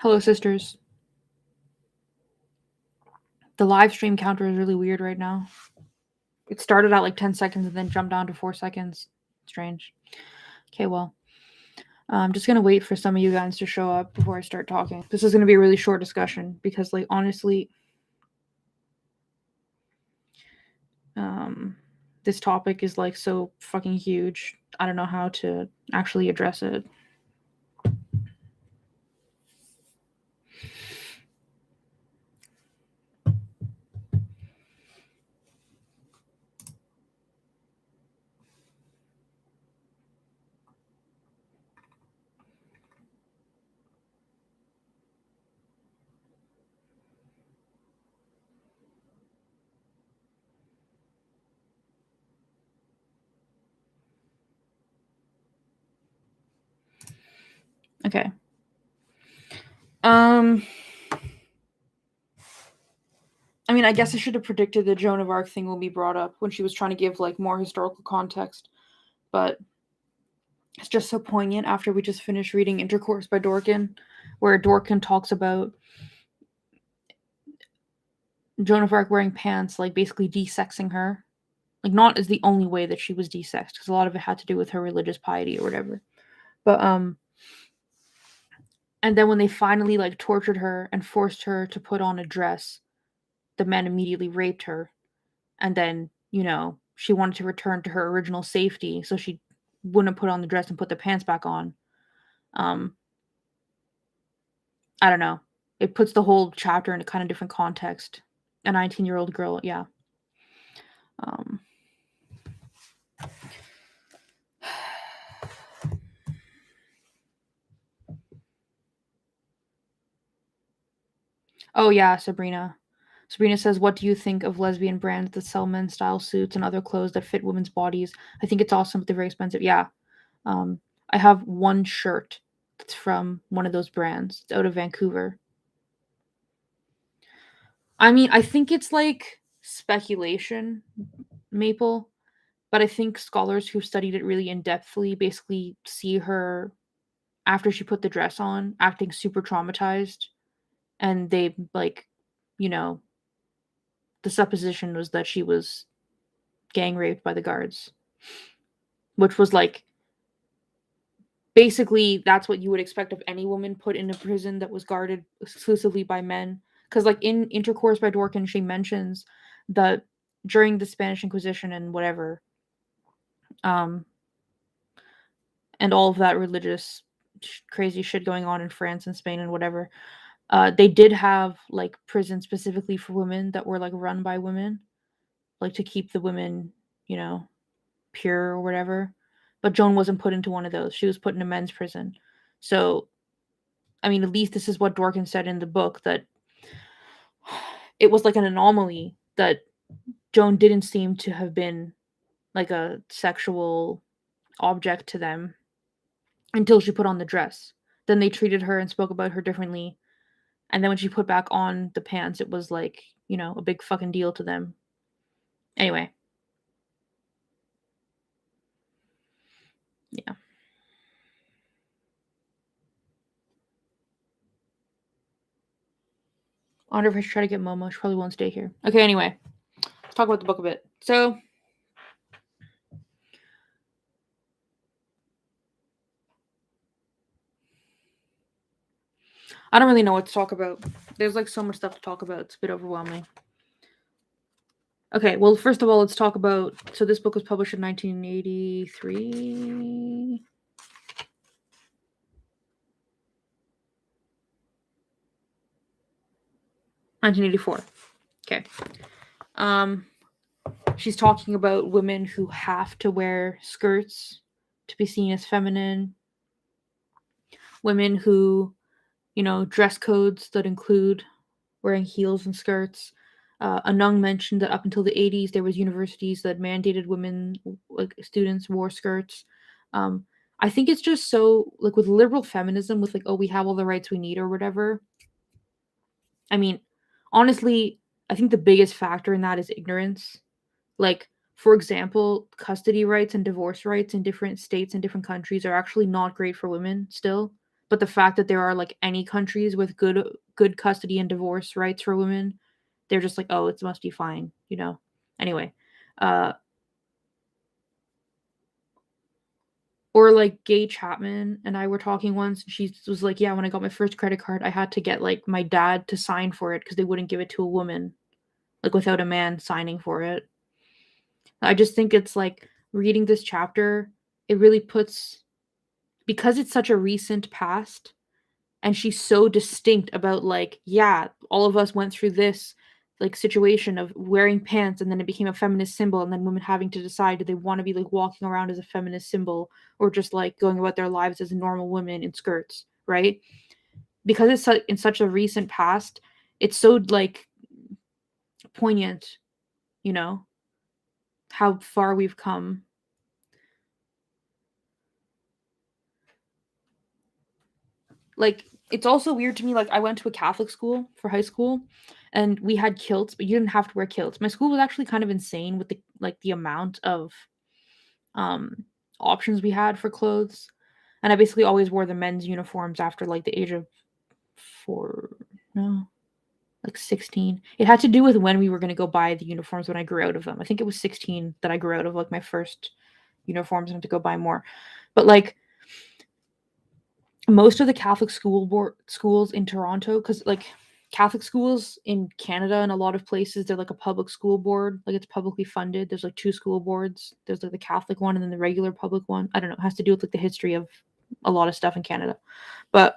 Hello, sisters. The live stream counter is really weird right now. It started at like 10 seconds and then jumped down to 4 seconds. Strange. Okay, well, I'm just going to wait for some of you guys to show up before I start talking. This is going to be a really short discussion because, like, honestly, this topic is, like, so fucking huge. I don't know how to actually address it. Okay. I mean, I guess I should have predicted the Joan of Arc thing will be brought up when she was trying to give, like, more historical context. But it's just so poignant after we just finished reading Intercourse by Dorkin, where Dorkin talks about Joan of Arc wearing pants, like, basically desexing her. Like, not as the only way that she was desexed, because a lot of it had to do with her religious piety or whatever. But, and then when they finally, like, tortured her and forced her to put on a dress, the men immediately raped her. And then, you know, she wanted to return to her original safety, so she wouldn't put on the dress and put the pants back on. I don't know. It puts the whole chapter in a kind of different context. A 19-year-old girl, yeah. Oh yeah, Sabrina. Sabrina says, "What do you think of lesbian brands that sell men's style suits and other clothes that fit women's bodies? I think it's awesome, but they're very expensive." Yeah. I have one shirt that's from one of those brands. It's out of Vancouver. I mean, I think it's like speculation, Maple, but I think scholars who've studied it really in depthly basically see her after she put the dress on acting super traumatized, and they, like, you know, the supposition was that she was gang raped by the guards, which was like basically that's what you would expect of any woman put in a prison that was guarded exclusively by men. Because, like, in Intercourse by Dworkin, she mentions that during the Spanish Inquisition and whatever, and all of that religious crazy shit going on in France and Spain and whatever, they did have, like, prisons specifically for women that were, like, run by women, like, to keep the women, you know, pure or whatever. But Joan wasn't put into one of those. She was put in a men's prison. So, I mean, at least this is what Dworkin said in the book, that it was like an anomaly that Joan didn't seem to have been like a sexual object to them until she put on the dress. Then they treated her and spoke about her differently. And then when she put back on the pants, it was like, you know, a big fucking deal to them. Anyway. Yeah. I wonder if I should try to get Momo. She probably won't stay here. Okay, anyway. Let's talk about the book a bit. So, I don't really know what to talk about. There's, like, so much stuff to talk about. It's a bit overwhelming. Okay, well, first of all, let's talk about. So, this book was published in 1983. 1984. Okay. She's talking about women who have to wear skirts to be seen as feminine. Women who, you know, dress codes that include wearing heels and skirts. Anung mentioned that up until the 80s, there was universities that mandated women, like, students, wore skirts. I think it's just so, like, with liberal feminism, with, like, oh, we have all the rights we need or whatever. I mean, honestly, I think the biggest factor in that is ignorance. Like, for example, custody rights and divorce rights in different states and different countries are actually not great for women still. But the fact that there are like any countries with good custody and divorce rights for women, they're just like, oh, it must be fine, you know. Anyway, uh, or like Gay Chapman and I were talking once. She was like, yeah, when I got my first credit card, I had to get like my dad to sign for it because they wouldn't give it to a woman, like without a man signing for it. I just think it's like reading this chapter, it really puts, because it's such a recent past and she's so distinct about like, yeah, all of us went through this like situation of wearing pants and then it became a feminist symbol and then women having to decide, do they want to be like walking around as a feminist symbol or just like going about their lives as normal women in skirts, right? Because it's in such a recent past, it's so like poignant, you know, how far we've come. Like, it's also weird to me, like, I went to a Catholic school for high school, and we had kilts, but you didn't have to wear kilts. My school was actually kind of insane with the amount of, um, options we had for clothes, and I basically always wore the men's uniforms after, like, the age of 4 no, like, 16. It had to do with when we were gonna go buy the uniforms when I grew out of them. I think it was 16 that I grew out of, like, my first uniforms and had to go buy more. But, like, most of the Catholic schools in Toronto, because like Catholic schools in Canada and a lot of places, they're like a public school board, like it's publicly funded. There's like two school boards. There's like the Catholic one and then the regular public one. I don't know. It has to do with like the history of a lot of stuff in Canada. But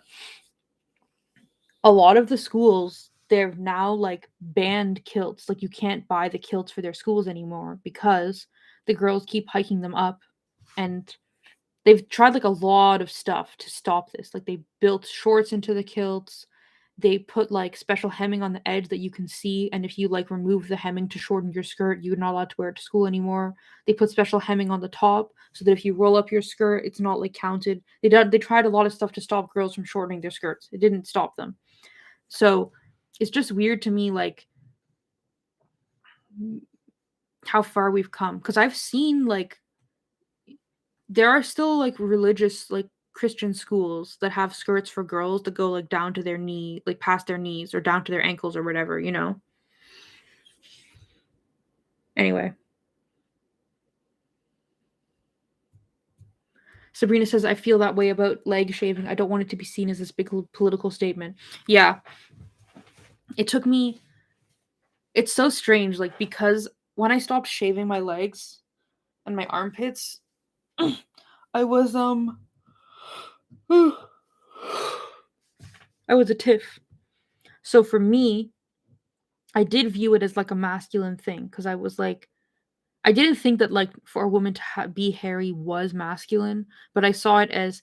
a lot of the schools, they're now like banned kilts. Like you can't buy the kilts for their schools anymore because the girls keep hiking them up, and they've tried like a lot of stuff to stop this. Like they built shorts into the kilts. They put like special hemming on the edge that you can see, and if you like remove the hemming to shorten your skirt, you're not allowed to wear it to school anymore. They put special hemming on the top so that if you roll up your skirt, it's not like counted. They tried a lot of stuff to stop girls from shortening their skirts. It didn't stop them. So it's just weird to me, like how far we've come. Because I've seen like there are still like religious like Christian schools that have skirts for girls that go like down to their knee, like past their knees or down to their ankles or whatever, you know. Anyway, Sabrina says I feel that way about leg shaving. I don't want it to be seen as this big political statement. Yeah, it took me, it's so strange like because when I stopped shaving my legs and my armpits, I was I was a tiff. So for me, I did view it as like a masculine thing because I was like, I didn't think that like for a woman to be hairy was masculine, but I saw it as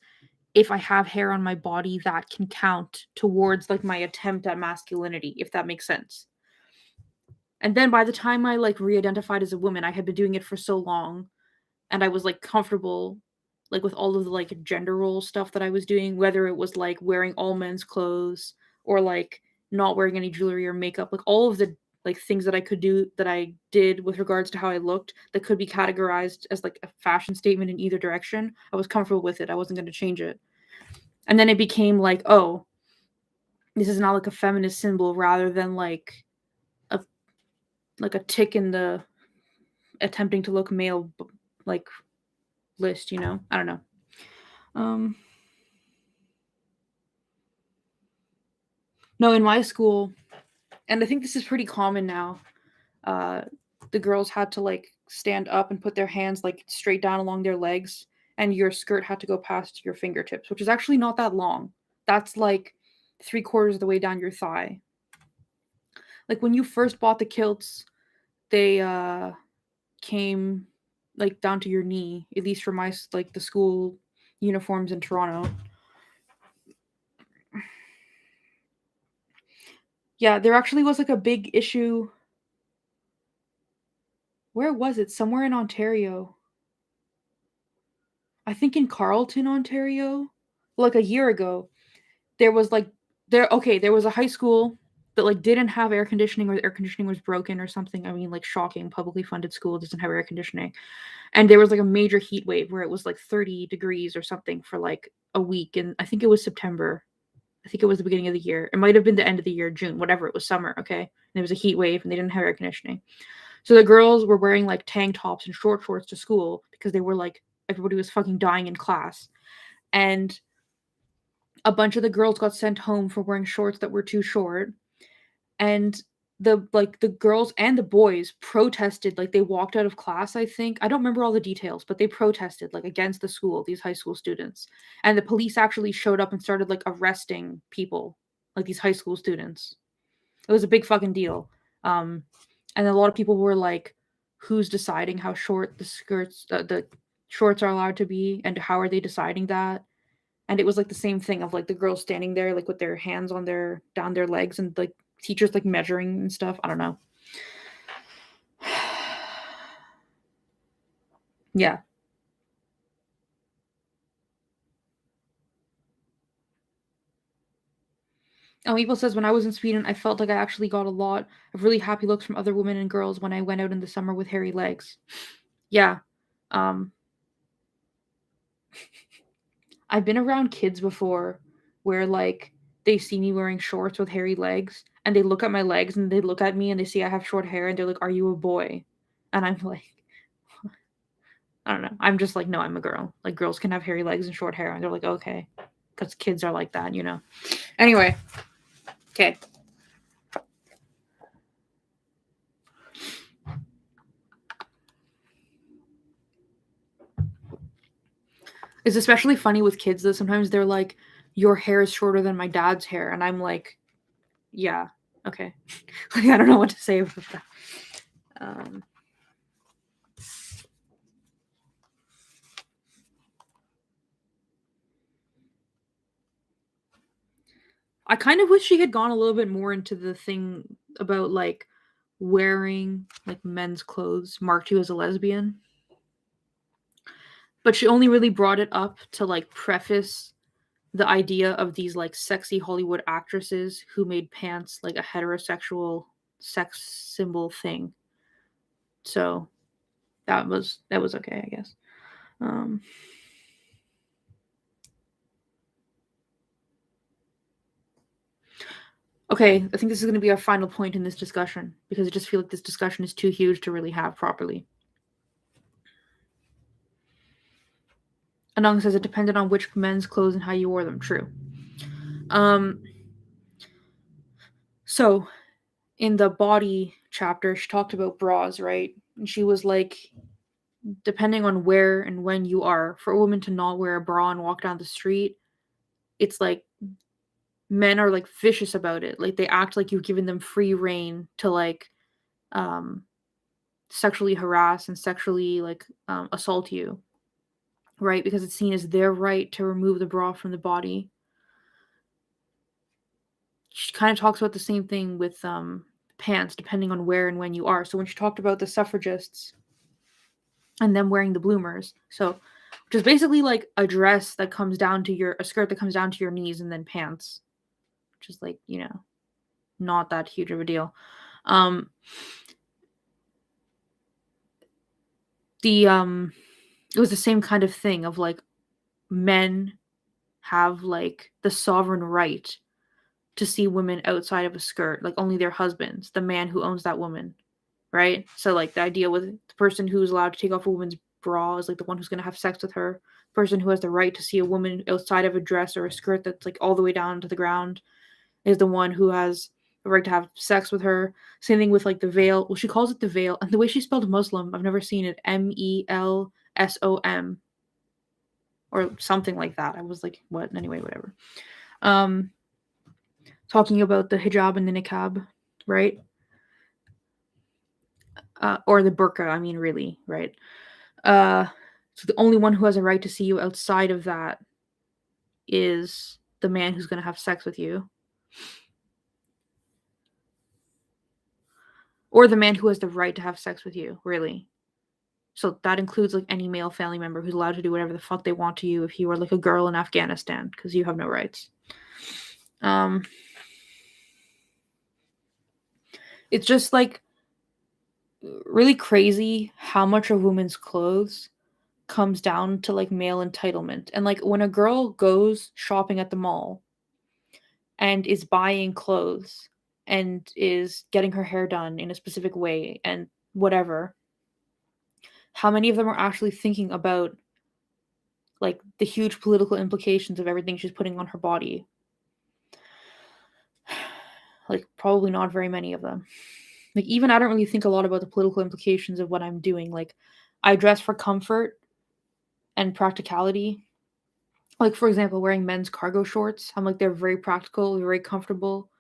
if I have hair on my body, that can count towards like my attempt at masculinity, if that makes sense. And then by the time I like re-identified as a woman, I had been doing it for so long and I was like comfortable like with all of the like gender role stuff that I was doing, whether it was like wearing all men's clothes or like not wearing any jewelry or makeup, like all of the like things that I could do that I did with regards to how I looked that could be categorized as like a fashion statement in either direction. I was comfortable with it. I wasn't going to change it. And then it became like, oh, this is now like a feminist symbol rather than a like a tick in the attempting to look male like list, you know? I don't know. Um no, in my school, and I think this is pretty common now. Uh, the girls had to like stand up and put their hands like straight down along their legs, and your skirt had to go past your fingertips, which is actually not that long. That's like 3/4 of the way down your thigh. Like when you first bought the kilts, they came like down to your knee, at least for my like the school uniforms in Toronto. Yeah, there actually was like a big issue. Where was it? Somewhere in Ontario. I think in Carleton, Ontario, like a year ago, there was like there okay, there was a high school that like didn't have air conditioning, or the air conditioning was broken or something. I mean, like, shocking. Publicly funded school doesn't have air conditioning. And there was like a major heat wave where it was like 30 degrees or something for like a week. And I think it was September. I think it was the beginning of the year. It might have been the end of the year, June, whatever. It was summer, okay? And there was a heat wave and they didn't have air conditioning. So the girls were wearing like tank tops and short shorts to school because they were like, everybody was fucking dying in class. And a bunch of the girls got sent home for wearing shorts that were too short. And the girls and the boys protested, like they walked out of class, I think. I don't remember all the details, but they protested like against the school, these high school students. And the police actually showed up and started like arresting people, like these high school students. It was a big fucking deal. And a lot of people were like, who's deciding how short the shorts are allowed to be, and how are they deciding that? And it was like the same thing of like the girls standing there like with their hands on their down their legs, and like teachers like measuring and stuff. I don't know. Yeah. People says, when I was in Sweden, I felt like I actually got a lot of really happy looks from other women and girls when I went out in the summer with hairy legs. Yeah. Um, I've been around kids before where like they see me wearing shorts with hairy legs, and they look at my legs and they look at me and they see I have short hair and they're like, "Are you a boy?" And I'm like, I don't know. I'm just like, "No, I'm a girl. Like, girls can have hairy legs and short hair." And they're like, "Okay." Because kids are like that, you know. Anyway, okay. It's especially funny with kids that sometimes they're like, "Your hair is shorter than my dad's hair," and I'm like, "Yeah, okay." Like, I don't know what to say about that. I kind of wish she had gone a little bit more into the thing about like wearing like men's clothes marked you as a lesbian. But she only really brought it up to like preface the idea of these like sexy Hollywood actresses who made pants like a heterosexual sex symbol thing. So that was okay, I guess. Um Okay, I think this is going to be our final point in this discussion because I just feel like this discussion is too huge to really have properly. Anong says it depended on which men's clothes and how you wore them. True. Um, so in the body chapter, she talked about bras, right? And she was like, depending on where and when you are, for a woman to not wear a bra and walk down the street, it's like men are like vicious about it. Like they act like you've given them free reign to like um sexually harass and sexually like assault you, right? Because it's seen as their right to remove the bra from the body. She kind of talks about the same thing with pants, depending on where and when you are. So when she talked about the suffragists and them wearing the bloomers, so which is basically like a dress that comes down to a skirt that comes down to your knees, and then pants, which is like, you know, not that huge of a deal. Um, the it was the same kind of thing of like men have like the sovereign right to see women outside of a skirt, like only their husbands, the man who owns that woman, right? So like the idea with the person who's allowed to take off a woman's bra is like the one who's going to have sex with her. The person who has the right to see a woman outside of a dress or a skirt that's like all the way down to the ground is the one who has the right to have sex with her. Same thing with like the veil. Well, she calls it the veil, and the way she spelled Muslim, I've never seen it. Melsom or something like that. I was like, what? Anyway, whatever. Talking about the hijab and the niqab, right? Or the burqa, I mean, really, right? So the only one who has a right to see you outside of that is the man who's going to have sex with you, or the man who has the right to have sex with you, really. So that includes like any male family member who's allowed to do whatever the fuck they want to you if you are like a girl in Afghanistan, because you have no rights. It's just like really crazy how much of women's clothes comes down to like male entitlement. And like when a girl goes shopping at the mall and is buying clothes and is getting her hair done in a specific way and whatever, how many of them are actually thinking about like the huge political implications of everything she's putting on her body? Like probably not very many of them. Like even I don't really think a lot about the political implications of what I'm doing. Like I dress for comfort and practicality. Like for example, wearing men's cargo shorts. I'm like they're very practical, very comfortable.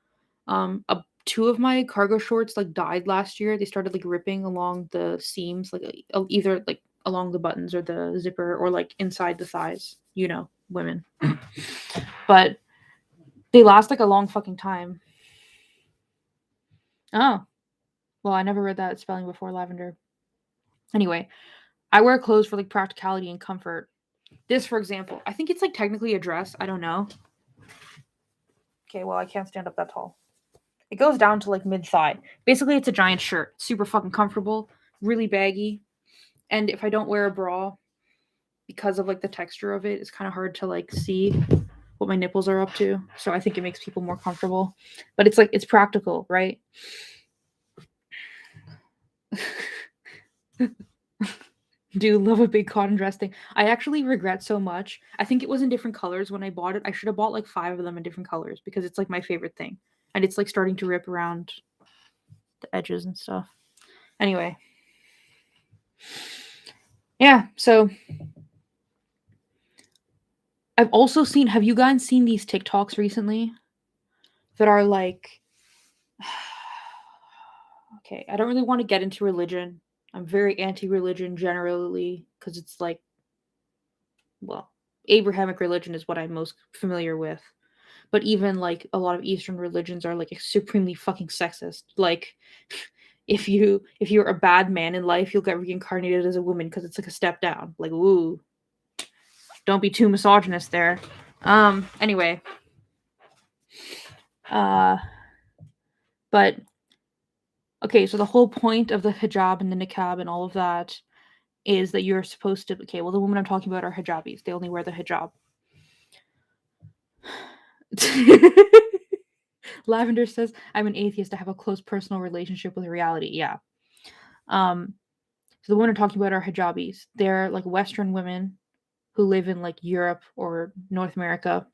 Two of my cargo shorts like died last year. They started like ripping along the seams, like either like along the buttons or the zipper or like inside the thighs. You know, women. But they last like a long fucking time. Oh, well, I never read that spelling before, lavender. Anyway, I wear clothes for like practicality and comfort. This, for example, I think it's like technically a dress. I don't know. Okay, well, I can't stand up that tall. It goes down to like mid thigh. Basically, it's a giant shirt. Super fucking comfortable, really baggy. And if I don't wear a bra, because of like the texture of it, it's kind of hard to like see what my nipples are up to. So I think it makes people more comfortable. But it's like it's practical, right? Do love a big cotton dress thing. I actually regret so much. I think it was in different colors when I bought it. I should have bought like 5 of them in different colors because it's like my favorite thing. And it's like starting to rip around the edges and stuff. Anyway. Yeah, so I've also seen, have you guys seen these TikToks recently that are like, okay, I don't really want to get into religion. I'm very anti-religion generally because it's like, well, Abrahamic religion is what I'm most familiar with. But even like a lot of Eastern religions are like supremely fucking sexist. Like if you're a bad man in life, you'll get reincarnated as a woman because it's like a step down. Like, ooh, don't be too misogynist there. Anyway. Uh but okay, so the whole point of the hijab and the niqab and all of that is that you're supposed to, okay, well the women I'm talking about are hijabis. They only wear the hijab. Lavender says, I'm an atheist. I have a close personal relationship with reality. Yeah. So the women I'm talking about are hijabis. They're like Western women who live in like Europe or North America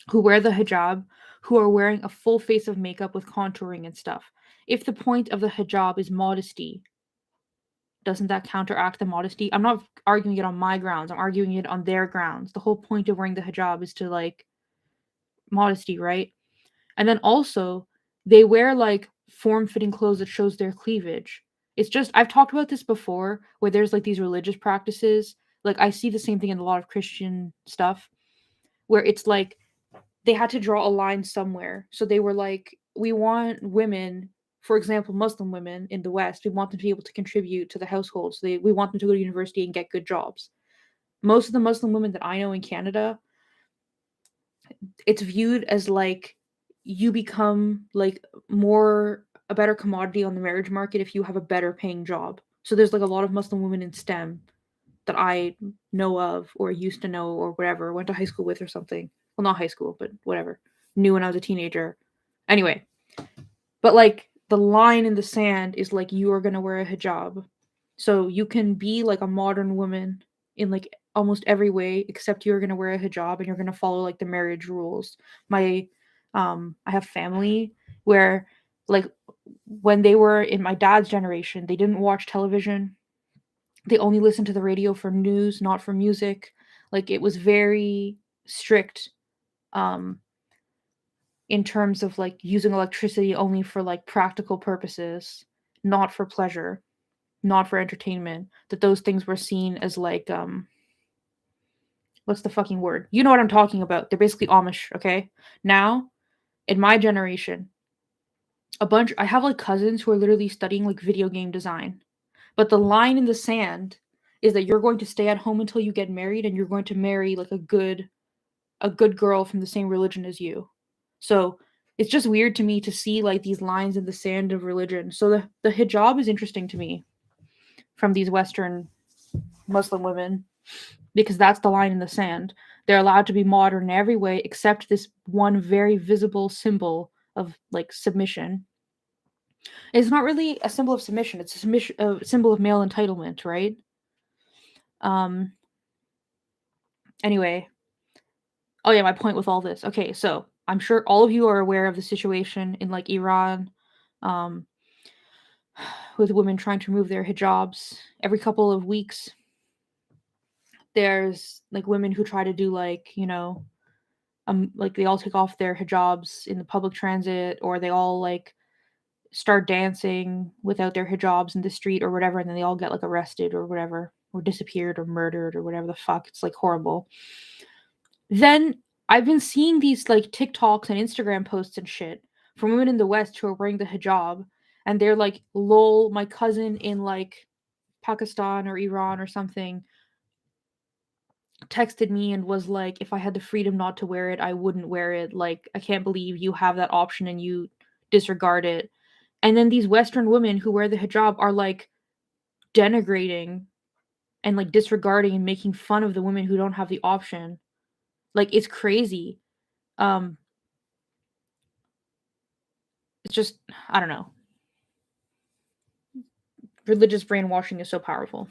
who wear the hijab, who are wearing a full face of makeup with contouring and stuff. If the point of the hijab is modesty, doesn't that counteract the modesty? I'm not arguing it on my grounds. I'm arguing it on their grounds. The whole point of wearing the hijab is to like modesty, right? And then also they wear like form-fitting clothes that shows their cleavage. It's just I've talked about this before where there's like these religious practices. Like I see the same thing in a lot of Christian stuff where it's like they had to draw a line somewhere. So they were like, we want women, for example, Muslim women in the West, we want them to be able to contribute to the household. So we want them to go to university and get good jobs. Most of the Muslim women that I know in Canada, it's viewed as like you become like more a better commodity on the marriage market if you have a better paying job. So there's like a lot of Muslim women in STEM that I know of or used to know or whatever, went to high school with or something. Well, not high school, but whatever. Knew when I was a teenager. Anyway, but like the line in the sand is like you are going to wear a hijab. So you can be like a modern woman in like almost every way except you're going to wear a hijab and you're going to follow like the marriage rules. My I have family where like when they were in my dad's generation, they didn't watch television. They only listened to the radio for news, not for music. Like it was very strict um in terms of like using electricity only for like practical purposes, not for pleasure, not for entertainment. That those things were seen as like what's the fucking word? You know what I'm talking about. They're basically Amish, okay? Now, in my generation, I have like cousins who are literally studying like video game design. But the line in the sand is that you're going to stay at home until you get married and you're going to marry like a good girl from the same religion as you. So it's just weird to me to see like these lines in the sand of religion. So the hijab is interesting to me from these Western Muslim women because that's the line in the sand. They're allowed to be modern in every way except this one very visible symbol of like submission. It's not really a symbol of submission. It's a symbol of male entitlement, right? Um. Anyway, oh yeah, my point with all this. Okay, so I'm sure all of you are aware of the situation in like Iran, um, with women trying to remove their hijabs every couple of weeks. There's like women who try to do like they all take off their hijabs in the public transit, or they all like start dancing without their hijabs in the street or whatever, and then they all get like arrested or whatever, or disappeared or murdered or whatever the fuck. It's like horrible. Then I've been seeing these like TikToks and Instagram posts and shit from women in the West who are wearing the hijab, and they're like, lol, my cousin in like Pakistan or Iran or something texted me and was like, if I had the freedom not to wear it, I wouldn't wear it. Like, I can't believe you have that option and you disregard it. And then these Western women who wear the hijab are like denigrating and like disregarding and making fun of the women who don't have the option. Like, it's crazy. Um, it's just, I don't know. Religious brainwashing is so powerful.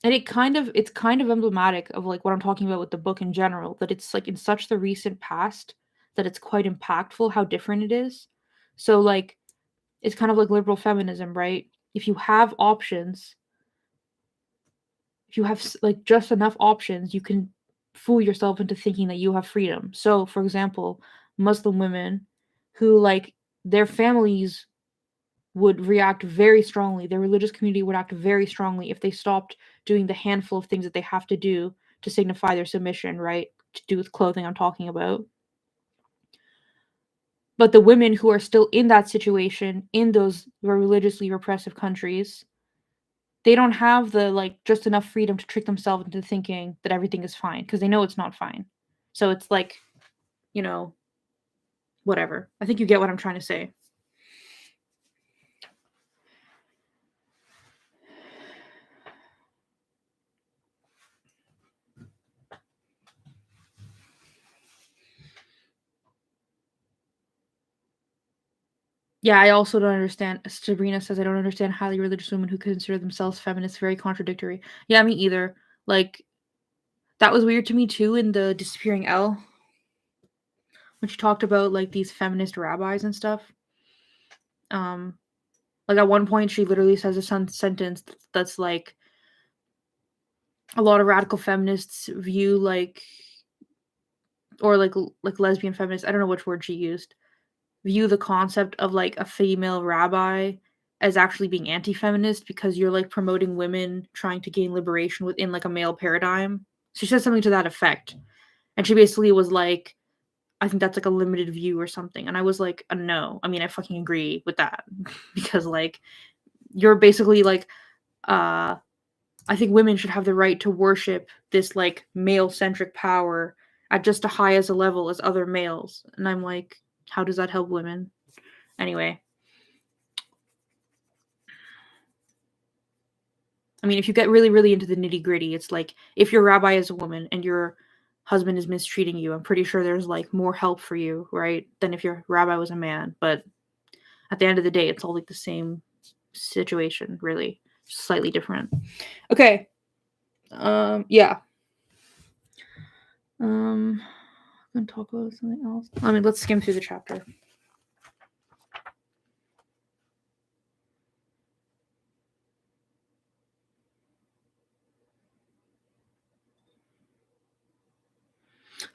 And it's kind of emblematic of like what I'm talking about with the book in general, that it's like in such the recent past that it's quite impactful how different it is. So like it's kind of like liberal feminism, right? If you have options, if you have like just enough options, you can fool yourself into thinking that you have freedom. So, for example, Muslim women who like their families would react very strongly. Their religious community would act very strongly if they stopped doing the handful of things that they have to do to signify their submission, right? To do with clothing, I'm talking about. But the women who are still in that situation in those religiously repressive countries, they don't have the like just enough freedom to trick themselves into thinking that everything is fine because they know it's not fine. So it's like, you know, whatever. I think you get what I'm trying to say. Yeah, I also don't understand. Sabrina says, I don't understand highly religious women who consider themselves feminists. Very contradictory. Yeah, me either. Like, that was weird to me too in the Disappearing L when she talked about like these feminist rabbis and stuff. Um, like at one point, she literally says a sentence that's like, a lot of radical feminists view like, or like lesbian feminists. I don't know which word she used, view the concept of like a female rabbi as actually being anti-feminist because you're like promoting women trying to gain liberation within like a male paradigm. She said something to that effect. And she basically was like, I think that's like a limited view or something. And I was like, no. I mean, I fucking agree with that. Because like you're basically like, I think women should have the right to worship this like male centric power at just as high as a level as other males. And I'm like, how does that help women? Anyway, I mean, if you get really, really into the nitty gritty, it's like if your rabbi is a woman and your husband is mistreating you, I'm pretty sure there's like more help for you, right? Than if your rabbi was a man. But at the end of the day, it's all like the same situation, really. Just slightly different. Okay. Yeah. I'm gonna talk about something else. I mean, let's skim through the chapter.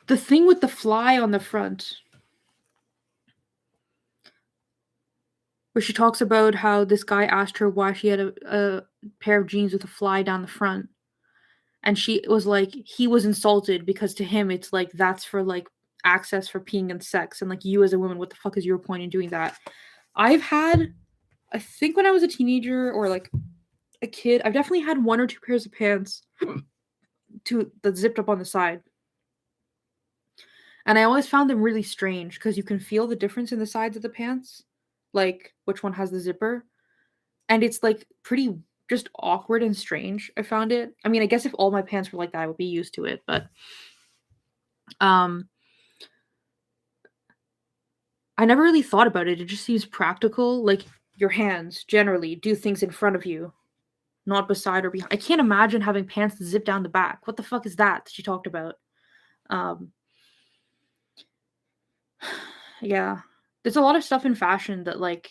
The thing with the fly on the front, where she talks about how this guy asked her why she had a pair of jeans with a fly down the front. And she was like, he was insulted because to him, it's like, that's for like access for peeing and sex. And like, you as a woman, what the fuck is your point in doing that? I've had, I think when I was a teenager or like a kid, I've definitely had one or two pairs of pants that zipped up on the side. And I always found them really strange because you can feel the difference in the sides of the pants, like which one has the zipper. And it's like pretty just awkward and strange. I found it. I mean, I guess if all my pants were like that, I would be used to it, but um I never really thought about it. It just seems practical. Like your hands generally do things in front of you, not beside or behind. I can't imagine having pants that zip down the back. What the fuck is that she talked about? Um yeah. There's a lot of stuff in fashion that like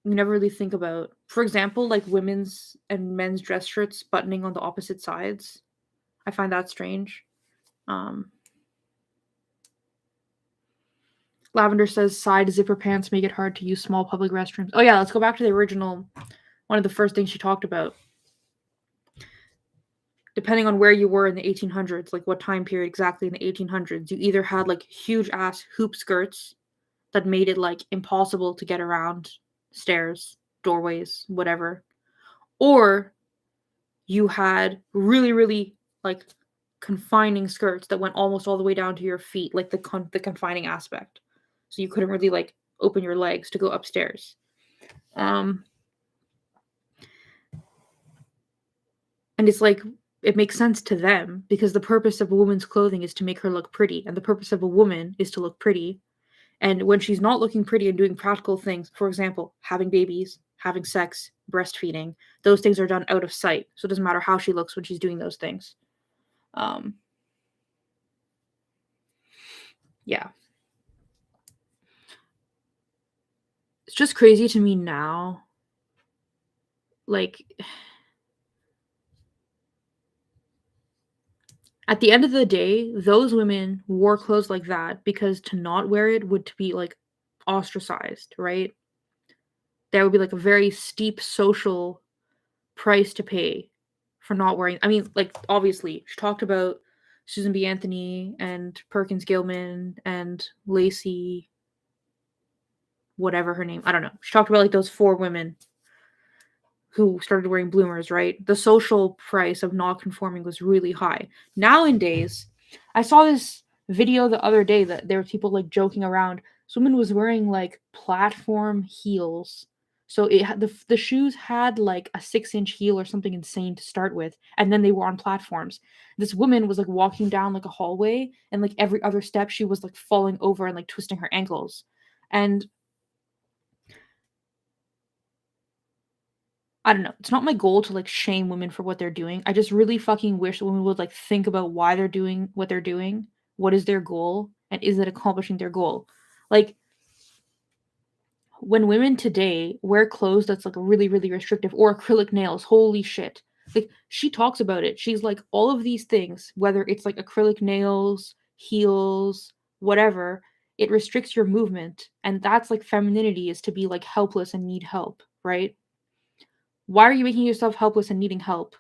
you never really think about. For example, like women's and men's dress shirts buttoning on the opposite sides. I find that strange. Um, Lavender says side zipper pants make it hard to use small public restrooms. Oh yeah, let's go back to the original. One of the first things she talked about. Depending on where you were in the 1800s, like what time period exactly in the 1800s, you either had like huge ass hoop skirts that made it like impossible to get around stairs, doorways, whatever, or you had really, really like confining skirts that went almost all the way down to your feet, like the confining aspect. So you couldn't really like open your legs to go upstairs. And it's like it makes sense to them because the purpose of a woman's clothing is to make her look pretty, and the purpose of a woman is to look pretty. And when she's not looking pretty and doing practical things, for example, having babies, having sex, breastfeeding, those things are done out of sight. So it doesn't matter how she looks when she's doing those things. Yeah. It's just crazy to me now. Like, at the end of the day, those women wore clothes like that because to not wear it would be like ostracized, right? There would be like a very steep social price to pay for not wearing. I mean, like, obviously, she talked about Susan B. Anthony and Perkins Gilman and Lacey, whatever her name. I don't know. She talked about like those 4 women who started wearing bloomers, right? The social price of not conforming was really high. Nowadays, I saw this video the other day that there were people like joking around. This woman was wearing like platform heels. So it had the shoes had like a 6-inch heel or something insane to start with, and then they were on platforms. This woman was like walking down like a hallway, and like every other step she was like falling over and like twisting her ankles. And I don't know. It's not my goal to like shame women for what they're doing. I just really fucking wish women would like think about why they're doing what they're doing. What is their goal? And is it accomplishing their goal? Like when women today wear clothes that's like really, really restrictive or acrylic nails, holy shit. Like she talks about it. She's like, all of these things, whether it's like acrylic nails, heels, whatever, it restricts your movement. And that's like femininity is to be like helpless and need help, right? Why are you making yourself helpless and needing help?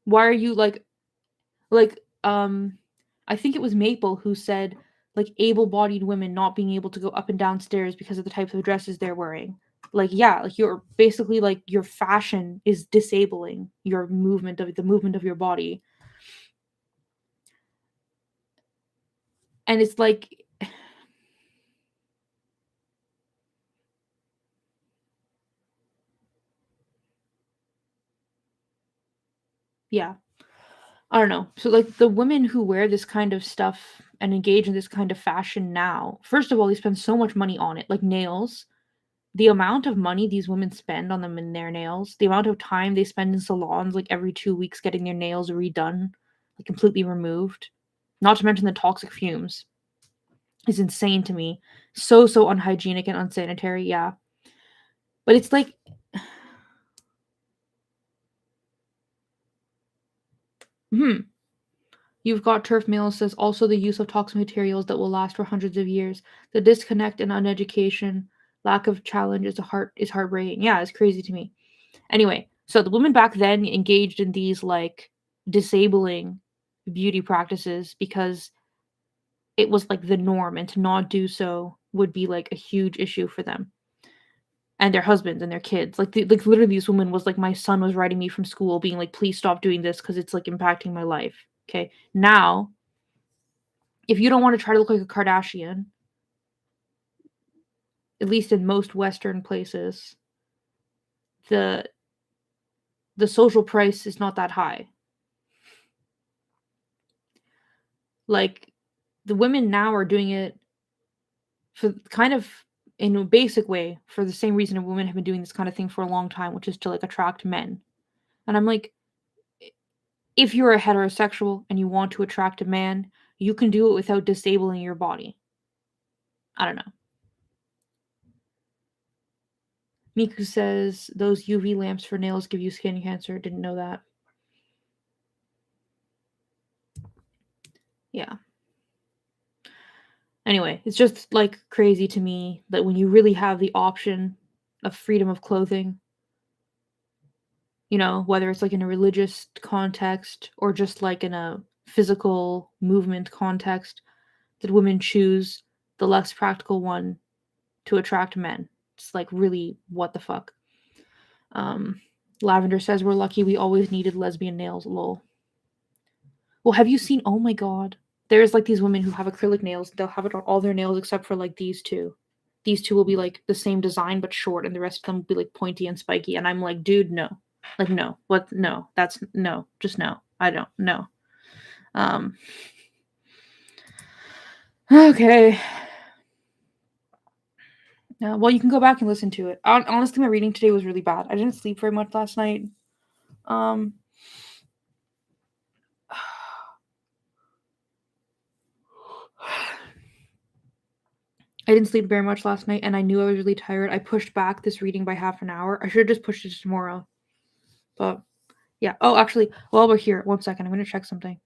Why are you like I think it was Maple who said like able-bodied women not being able to go up and down stairs because of the types of dresses they're wearing. Like yeah, like you're basically like your fashion is disabling your movement of your body. And it's like yeah. I don't know. So like the women who wear this kind of stuff and engage in this kind of fashion now, first of all, they spend so much money on it, like nails. The amount of money these women spend on them in their nails, the amount of time they spend in salons like every 2 weeks getting their nails redone, like completely removed, not to mention the toxic fumes, is insane to me. So unhygienic and unsanitary, yeah. But it's like hmm. You've got turf male says also the use of toxic materials that will last for hundreds of years. The disconnect and uneducation, lack of challenge is heartbreaking. Yeah, it's crazy to me. Anyway, so the women back then engaged in these like disabling beauty practices because it was like the norm, and to not do so would be like a huge issue for them and their husbands and their kids. Like literally, this woman was like, my son was writing me from school, being like, "Please stop doing this because it's like impacting my life." Okay, now if you don't want to try to look like a Kardashian, at least in most Western places, the social price is not that high. Like, the women now are doing it for kind of in a basic way for the same reason women have been doing this kind of thing for a long time, which is to like attract men. And I'm like, if you're a heterosexual and you want to attract a man, you can do it without disabling your body. I don't know. Miku says those UV lamps for nails give you skin cancer. Didn't know that. Yeah. Anyway, it's just like crazy to me that when you really have the option of freedom of clothing, you know, whether it's like in a religious context or just like in a physical movement context, that women choose the less practical one to attract men. It's like, really, what the fuck? Um, Lavender says we're lucky we always needed lesbian nails, lol. Well, have you seen, oh my god, there's like these women who have acrylic nails. They'll have it on all their nails except for like these two. These two will be like the same design but short, and the rest of them will be like pointy and spiky. And I'm like, dude, no. Like, no. What? No. That's no. Just no. I don't. No. Um. Okay. Well, you can go back and listen to it. Honestly, my reading today was really bad. I didn't sleep very much last night. Um. I didn't sleep very much last night, and I knew I was really tired. I pushed back this reading by half an hour. I should have just pushed it to tomorrow. But yeah. Oh, actually, while we're here, 1 second. I'm gonna check something.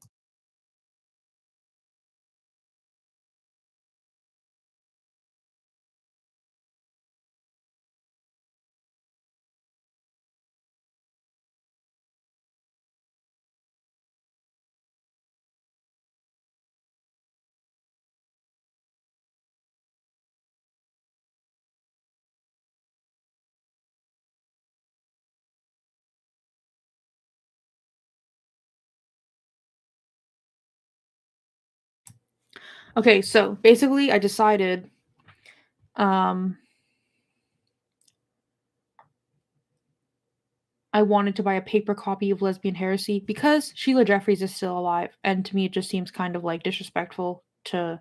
Okay, so basically, I decided, um, I wanted to buy a paper copy of Lesbian Heresy because Sheila Jeffreys is still alive, and to me, it just seems kind of like disrespectful to.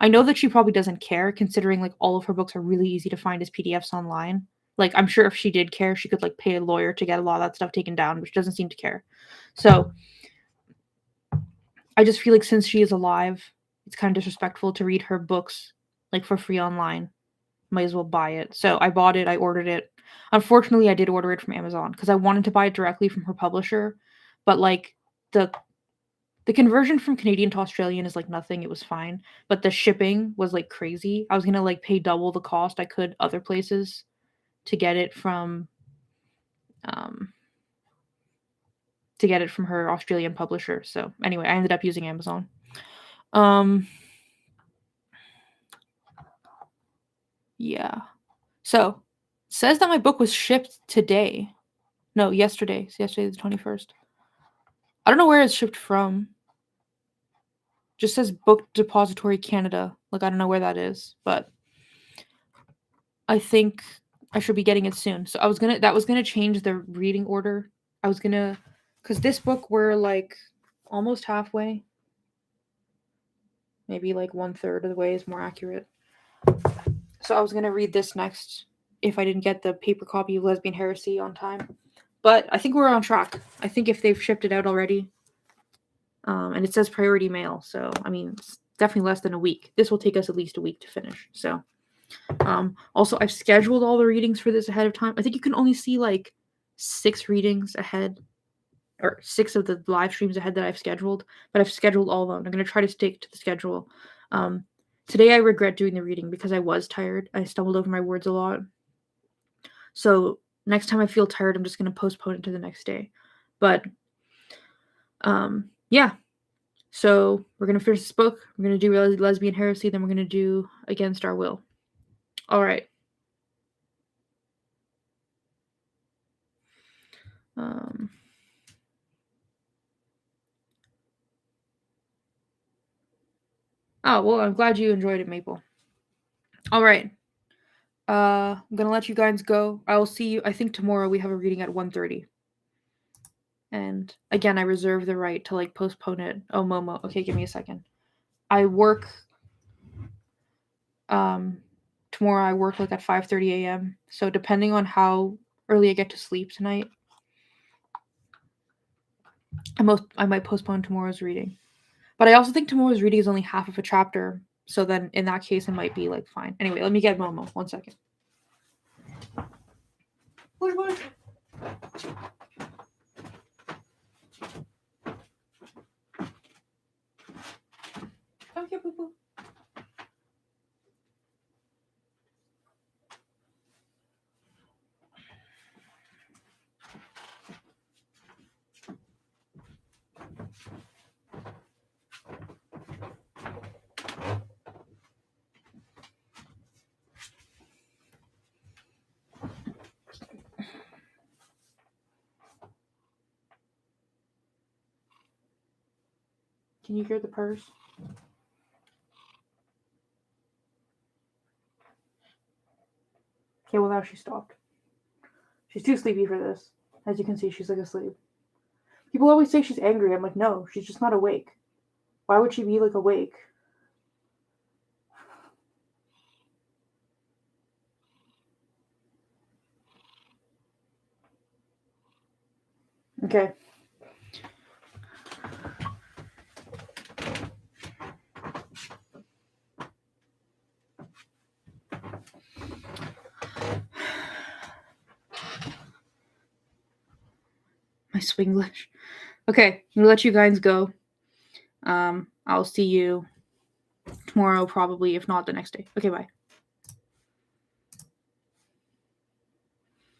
I know that she probably doesn't care, considering like all of her books are really easy to find as PDFs online. Like, I'm sure if she did care, she could like pay a lawyer to get a lot of that stuff taken down, which doesn't seem to care. So I just feel like since she is alive, it's kind of disrespectful to read her books like for free online. Might as well buy it. So I bought it, I ordered it. Unfortunately, I did order it from Amazon because I wanted to buy it directly from her publisher, but like the the conversion from Canadian to Australian is like nothing, it was fine, but the shipping was like crazy. I was going to like pay double the cost I could other places to get it from um her Australian publisher. So anyway, I ended up using Amazon. Um yeah. So, says that my book was shipped today. No, yesterday. It's yesterday the 21st. I don't know where it's shipped from. Just says Book Depository Canada. Like, I don't know where that is, but I think I should be getting it soon. So that was gonna change the reading order. I was gonna, because this book we're like almost halfway. Maybe like 1/3 of the way is more accurate. So I was gonna read this next if I didn't get the paper copy of Lesbian Heresy on time. But I think we're on track. I think if they've shipped it out already, and it says priority mail, so I mean, it's definitely less than a week. This will take us at least a week to finish. So, also, I've scheduled all the readings for this ahead of time. I think you can only see like 6 readings ahead, or 6 of the live streams ahead that I've scheduled, but I've scheduled all of them. I'm going to try to stick to the schedule. Today I regret doing the reading because I was tired. I stumbled over my words a lot. So next time I feel tired, I'm just going to postpone it to the next day. But yeah. So we're going to finish this book. We're going to do Lesbian Heresy, then we're going to do Against Our Will. All right. Oh, well, I'm glad you enjoyed it, Maple. All right. I'm gonna let you guys go. I will see you. I think tomorrow we have a reading at 1:30. And again, I reserve the right to like postpone it. Oh, Momo. Okay, give me a second. I work. Tomorrow I work like at 5:30 a.m. So depending on how early I get to sleep tonight, I might postpone tomorrow's reading. But I also think tomorrow's reading is only half of a chapter. So then in that case, it might be like fine. Anyway, let me get Momo. 1 second. Push. Come here, boo boo. Can you hear the purse? Okay, well now she stopped. She's too sleepy for this. As you can see, she's like asleep. People always say she's angry. I'm like, no, she's just not awake. Why would she be like awake? Okay. My Swinglish. Okay, I'm gonna let you guys go. I'll see you tomorrow, probably, if not the next day. Okay, bye.